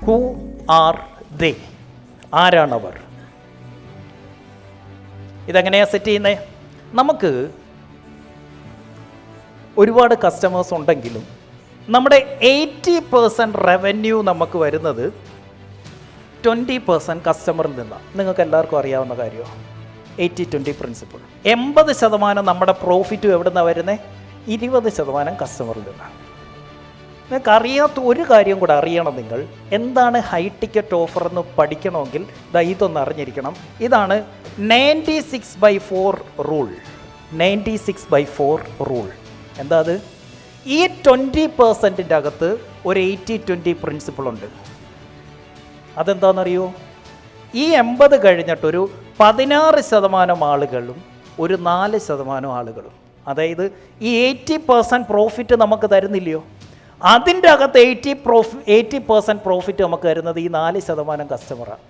Who are they? ആരാണവർ? ഇതെങ്ങനെയാണ് set ചെയ്യുന്നത്? നമുക്ക് ഒരുപാട് കസ്റ്റമേഴ്സ് ഉണ്ടെങ്കിലും നമ്മുടെ 80% റവന്യൂ നമുക്ക് വരുന്നത് 20% കസ്റ്റമറിൽ നിന്നാണ്. നിങ്ങൾക്ക് എല്ലാവർക്കും അറിയാവുന്ന കാര്യമാണ് 80-20 പ്രിൻസിപ്പിൾ. 80% നമ്മുടെ പ്രോഫിറ്റും എവിടെ നിന്നാണ് വരുന്നത്? 20% കസ്റ്റമറിൽ നിന്നാണ്. നിങ്ങൾക്ക് അറിയാത്ത ഒരു കാര്യം കൂടെ അറിയണം. നിങ്ങൾ എന്താണ് ഹൈ ടിക്കറ്റ് ഓഫർ എന്ന് പഠിക്കണമെങ്കിൽ ഇതൊന്ന് അറിഞ്ഞിരിക്കണം. ഇതാണ് 96/4 റൂൾ. 96/4 റൂൾ എന്താ അത്? ഈ 20% അകത്ത് ഒരു 80-20 പ്രിൻസിപ്പിൾ ഉണ്ട്. അതെന്താണെന്നറിയോ? ഈ 80 കഴിഞ്ഞിട്ടൊരു 16% ആളുകളും ഒരു 4% ആളുകളും, അതായത് ഈ 80% പ്രോഫിറ്റ് നമുക്ക് തരുന്നില്ലയോ, അതിൻ്റെ അകത്ത് 80% പ്രോഫിറ്റ് നമുക്ക് തരുന്നത് ഈ 4% കസ്റ്റമറാണ്.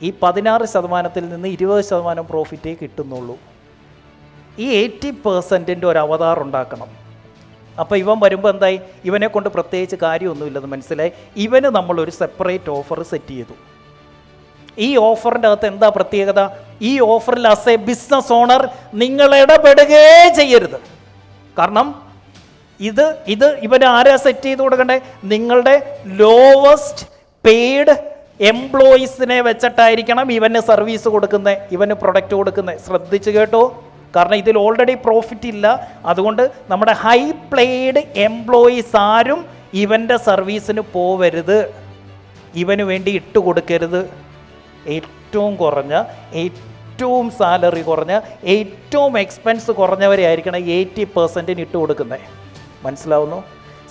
ഈ 16%-ൽ നിന്ന് 20% പ്രോഫിറ്റേ കിട്ടുന്നുള്ളൂ. ഈ 80%-ൻ്റെ ഒരു അവതാർ ഉണ്ടാക്കണം. അപ്പോൾ ഇവൻ വരുമ്പോൾ എന്തായി? ഇവനെ കൊണ്ട് പ്രത്യേകിച്ച് കാര്യമൊന്നുമില്ലെന്ന് മനസ്സിലായി. ഇവന് നമ്മളൊരു സെപ്പറേറ്റ് ഓഫർ സെറ്റ് ചെയ്തു. ഈ ഓഫറിൻ്റെ അകത്ത് എന്താ പ്രത്യേകത? ഈ ഓഫറിൽ ആസ് എ ബിസിനസ് ഓണർ നിങ്ങൾ ഇടപെടുകയേ ചെയ്യരുത്. കാരണം ഇവന് ആരാ സെറ്റ് ചെയ്ത് കൊടുക്കണ്ടേ? നിങ്ങളുടെ ലോവസ്റ്റ് പെയ്ഡ് എംപ്ലോയീസിനെ വെച്ചിട്ടായിരിക്കണം ഇവന് സർവീസ് കൊടുക്കുന്നത്, ഇവന് പ്രൊഡക്റ്റ് കൊടുക്കുന്നത്. ശ്രദ്ധിച്ച് കേട്ടോ, കാരണം ഇതിൽ ഓൾറെഡി പ്രോഫിറ്റ് ഇല്ല. അതുകൊണ്ട് നമ്മുടെ ഹൈ പ്ലെയ്ഡ് എംപ്ലോയീസ് ആരും ഇവൻ്റെ സർവീസിന് പോവരുത്, ഇവന് വേണ്ടി ഇട്ട് കൊടുക്കരുത്. ഏറ്റവും കുറഞ്ഞ, ഏറ്റവും സാലറി കുറഞ്ഞ, ഏറ്റവും എക്സ്പെൻസ് കുറഞ്ഞവരെ ആയിരിക്കണം 80%-ന് ഇട്ട് കൊടുക്കുന്നത്. മനസ്സിലാവുന്നു?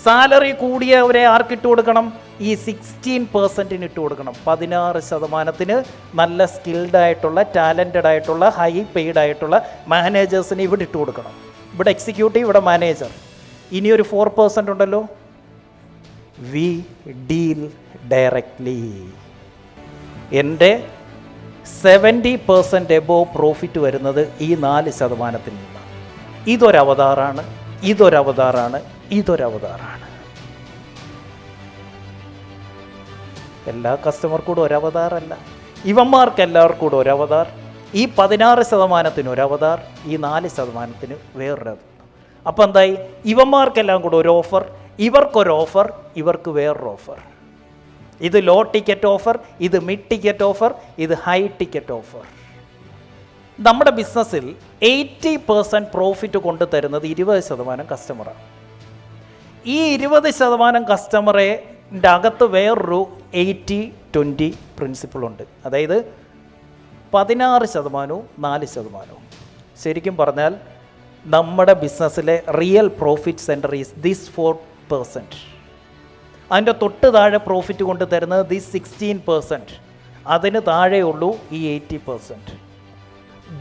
സാലറി കൂടിയവരെ ആർക്കിട്ട് കൊടുക്കണം? ഈ 16%-ന് ഇട്ട് കൊടുക്കണം. 16%-ന് നല്ല സ്കിൽഡ് ആയിട്ടുള്ള, ടാലൻറ്റഡ് ആയിട്ടുള്ള, ഹൈ പെയ്ഡ് ആയിട്ടുള്ള മാനേജേഴ്സിന് ഇവിടെ ഇട്ട് കൊടുക്കണം. ഇവിടെ എക്സിക്യൂട്ടീവ്, ഇവിടെ മാനേജർ. ഇനിയൊരു 4% ഉണ്ടല്ലോ, വി ഡീൽ ഡയറക്റ്റ്ലി. എൻ്റെ 70% എബോവ് പ്രോഫിറ്റ് വരുന്നത് ഈ 4%-ൽ നിന്നാണ്. ഇതൊരവതാറാണ്, ഇതൊരവതാറാണ്, ഇതൊരവതാറാണ്. എല്ലാ കസ്റ്റമർക്കൂടെ ഒരവതാറല്ല, ഇവന്മാർക്ക് എല്ലാവർക്കും കൂടെ ഒരവതാർ. ഈ 16%-ന് ഒരവതാർ, ഈ 4%-ന് വേറൊരു. അപ്പം എന്തായി? ഇവന്മാർക്കെല്ലാം കൂടെ ഒരു ഓഫർ, ഇവർക്കൊരു ഓഫർ, ഇവർക്ക് വേറൊരു ഓഫർ. ഇത് ലോ ടിക്കറ്റ് ഓഫർ, ഇത് മിഡ് ടിക്കറ്റ് ഓഫർ, ഇത് ഹൈ ടിക്കറ്റ് ഓഫർ. നമ്മുടെ ബിസിനസ്സിൽ 80% പ്രോഫിറ്റ് കൊണ്ട് തരുന്നത് 20% കസ്റ്റമറാണ്. ഈ 20% കസ്റ്റമറിൻ്റെ അകത്ത് വേറൊരു 80-20 പ്രിൻസിപ്പിളുണ്ട്. അതായത് 16%-വും 4%-വും. ശരിക്കും പറഞ്ഞാൽ നമ്മുടെ ബിസിനസ്സിലെ real profit centre is this 4%. അതിൻ്റെ തൊട്ട് താഴെ പ്രോഫിറ്റ് കൊണ്ട് തരുന്നത് ദിസ് 16%. അതിന് താഴെയുള്ളൂ ഈ 80%.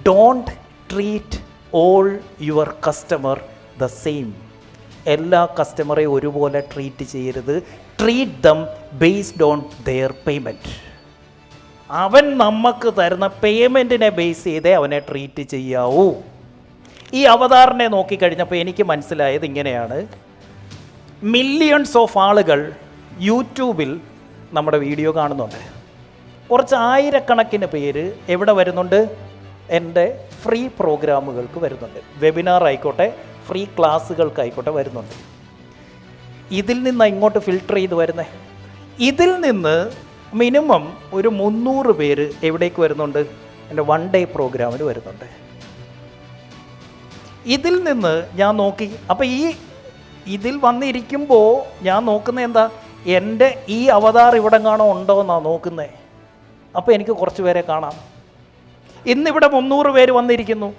Don't treat all your customer the same. എല്ലാ കസ്റ്റമറെയും ഒരുപോലെ ട്രീറ്റ് ചെയ്യരുത്. Treat dum based on their payment. അവൻ നമുക്ക് തരുന്ന പേയ്മെൻറ്റിനെ ബേസ് ചെയ്തേ അവനെ ട്രീറ്റ് ചെയ്യാവൂ. ഈ അവതാറിനെ നോക്കിക്കഴിഞ്ഞപ്പോൾ എനിക്ക് മനസ്സിലായത് ഇങ്ങനെയാണ്. മില്യൺസ് ഓഫ് ആളുകൾ യൂട്യൂബിൽ നമ്മുടെ വീഡിയോ കാണുന്നുണ്ട്. കുറച്ച് ആയിരക്കണക്കിന് പേര് എവിടെ വരുന്നുണ്ട്? എൻ്റെ ഫ്രീ പ്രോഗ്രാമുകൾക്ക് വരുന്നുണ്ട്. വെബിനാർ ആയിക്കോട്ടെ, ഫ്രീ ക്ലാസ്സുകൾക്കായിക്കോട്ടെ വരുന്നുണ്ട്. ഇതിൽ നിന്ന് ഇങ്ങോട്ട് ഫിൽട്ടർ ചെയ്ത് വരുന്നത്. ഇതിൽ നിന്ന് മിനിമം ഒരു 300 പേര് എവിടേക്ക് വരുന്നുണ്ട്? എൻ്റെ 1 ഡേ പ്രോഗ്രാമിന് വരുന്നുണ്ട്. ഇതിൽ നിന്ന് ഞാൻ നോക്കി, അപ്പോൾ ഇതിൽ വന്നിരിക്കുമ്പോൾ ഞാൻ നോക്കുന്നത് എന്താ? എൻ്റെ ഈ അവതാർ ഇവിടെ കാണോ ഉണ്ടോ എന്നാണ് നോക്കുന്നത്. അപ്പോൾ എനിക്ക് കുറച്ച് പേരെ കാണാം. ഇന്നിവിടെ 300 പേര് വന്നിരിക്കുന്നു.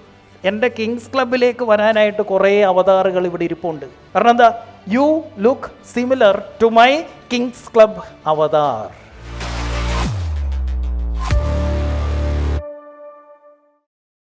എൻ്റെ കിങ്സ് ക്ലബിലേക്ക് വരാനായിട്ട് കുറേ അവതാറുകൾ ഇവിടെ ഇരിപ്പുണ്ട്. കാരണം എന്താ? You look similar to my kings club Avatar.